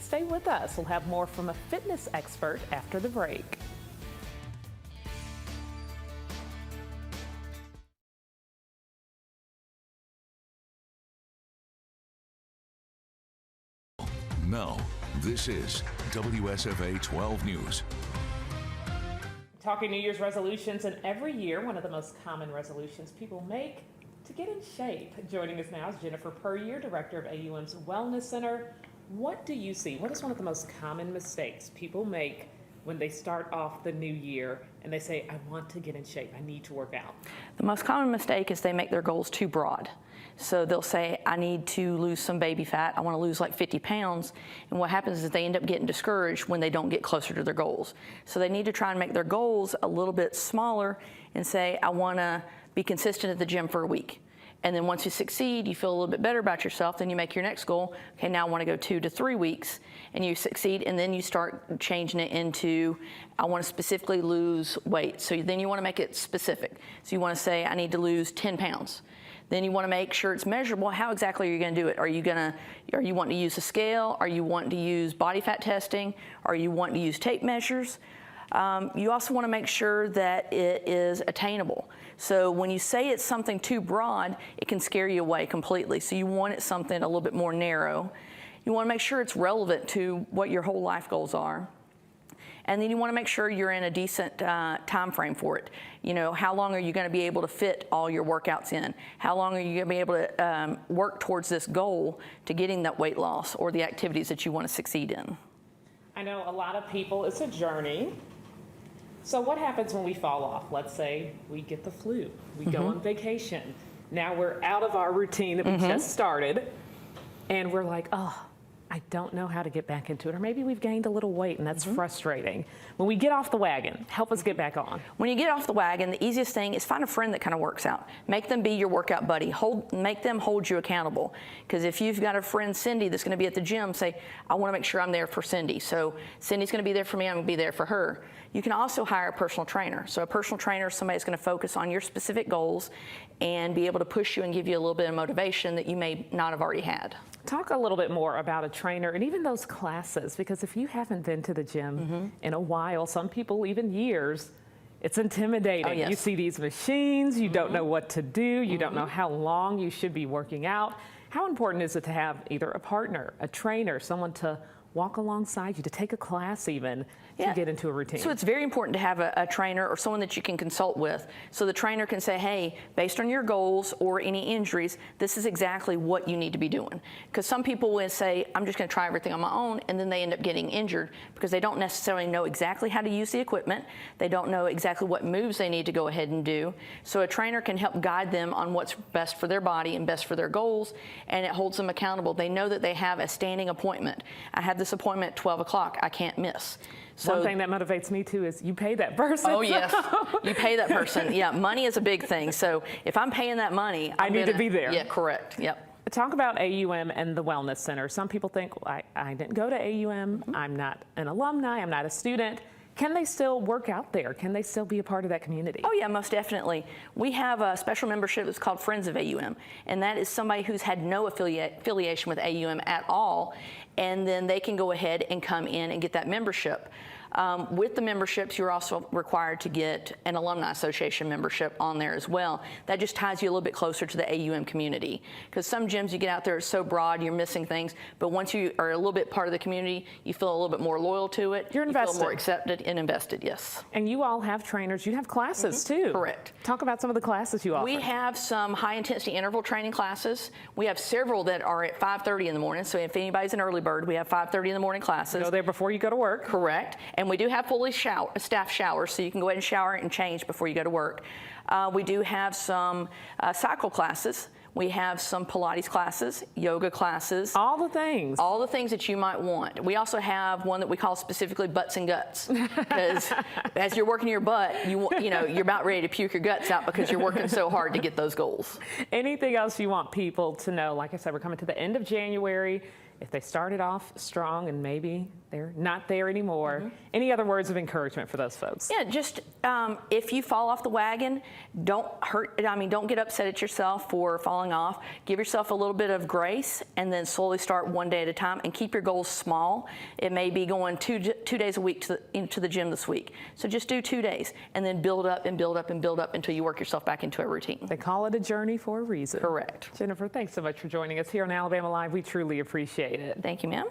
Stay with us. We'll have more from a fitness expert after the break. Now, this is WSFA 12 News. Talking New Year's resolutions, and every year one of the most common resolutions people make to get in shape. Joining us now is Jennifer Puryear, Director of AUM's Wellness Center. What do you see? What is one of the most common mistakes people make when they start off the new year and they say, I want to get in shape, I need to work out? The most common mistake is they make their goals too broad. So they'll say, I need to lose some baby fat. I want to lose like 50 pounds. And what happens is they end up getting discouraged when they don't get closer to their goals. So they need to try and make their goals a little bit smaller and say, I want to be consistent at the gym for a week. And then once you succeed, you feel a little bit better about yourself, then you make your next goal. Okay, now I want to go 2 to 3 weeks, and you succeed, and then you start changing it into, I want to specifically lose weight. So then you want to make it specific. So you want to say, I need to lose 10 pounds. Then you want to make sure it's measurable. How exactly are you going to do it? Are you wanting to use a scale? Are you wanting to use body fat testing? Are you wanting to use tape measures? You also want to make sure that it is attainable. So when you say it's something too broad, it can scare you away completely. So you want it something a little bit more narrow. You want to make sure it's relevant to what your whole life goals are. And then you want to make sure you're in a decent time frame for it. You know, how long are you going to be able to fit all your workouts in? How long are you going to be able to work towards this goal to getting that weight loss or the activities that you want to succeed in? I know a lot of people, it's a journey. So what happens when we fall off? Let's say we get the flu, we go on vacation. Now we're out of our routine that we just started, and we're like, oh, I don't know how to get back into it. Or maybe we've gained a little weight and that's frustrating. When we get off the wagon, help us get back on. When you get off the wagon, the easiest thing is find a friend that kind of works out. Make them be your workout buddy. Make them hold you accountable. Because if you've got a friend, Cindy, that's going to be at the gym, say, I want to make sure I'm there for Cindy. So Cindy's going to be there for me, I'm going to be there for her. You can also hire a personal trainer. So a personal trainer is somebody that's going to focus on your specific goals and be able to push you and give you a little bit of motivation that you may not have already had. Talk a little bit more about a trainer and even those classes, because if you haven't been to the gym in a while, some people even years, it's intimidating. Oh, yes. You see these machines, you don't know what to do, you don't know how long you should be working out. How important is it to have either a partner, a trainer, someone to walk alongside you, to take a class even, to get into a routine? So it's very important to have a trainer or someone that you can consult with. So the trainer can say, hey, based on your goals or any injuries, this is exactly what you need to be doing. Because some people will say, I'm just going to try everything on my own, and then they end up getting injured because they don't necessarily know exactly how to use the equipment. They don't know exactly what moves they need to go ahead and do. So a trainer can help guide them on what's best for their body and best for their goals, and it holds them accountable. They know that they have a standing appointment. I have this appointment at 12 o'clock, I can't miss. So, one thing that motivates me too is you pay that person. Oh yes, you pay that person. Yeah, money is a big thing. So if I'm paying that money, I need to be there. Yeah, correct. Yep. Talk about AUM and the Wellness Center. Some people think, well, I didn't go to AUM, I'm not an alumni, I'm not a student. Can they still work out there? Can they still be a part of that community? Oh yeah, most definitely. We have a special membership that's called Friends of AUM, and that is somebody who's had no affiliation with AUM at all, and then they can go ahead and come in and get that membership. With the memberships, you're also required to get an Alumni Association membership on there as well. That just ties you a little bit closer to the AUM community. Because some gyms you get out there, it's so broad, you're missing things. But once you are a little bit part of the community, you feel a little bit more loyal to it. You're invested. You feel more accepted and invested, yes. And you all have trainers. You have classes too. Correct. Talk about some of the classes you offer. We have some high-intensity interval training classes. We have several that are at 5:30 in the morning. So if anybody's an early bird, we have 5:30 in the morning classes. Go there before you go to work. Correct. And we do have fully staffed showers, so you can go ahead and shower and change before you go to work. We do have some cycle classes. We have some Pilates classes, yoga classes. All the things. All the things that you might want. We also have one that we call specifically butts and guts, because as you're working your butt, you know, you're about ready to puke your guts out because you're working so hard to get those goals. Anything else you want people to know? Like I said, we're coming to the end of January. if they started off strong and maybe they're not there anymore, any other words of encouragement for those folks? Yeah, just if you fall off the wagon, don't get upset at yourself for falling off. Give yourself a little bit of grace and then slowly start one day at a time and keep your goals small. It may be going two days a week into the gym this week. So just do 2 days and then build up and build up and build up until you work yourself back into a routine. They call it a journey for a reason. Correct. Jennifer, thanks so much for joining us here on Alabama Live. We truly appreciate it. Thank you, ma'am.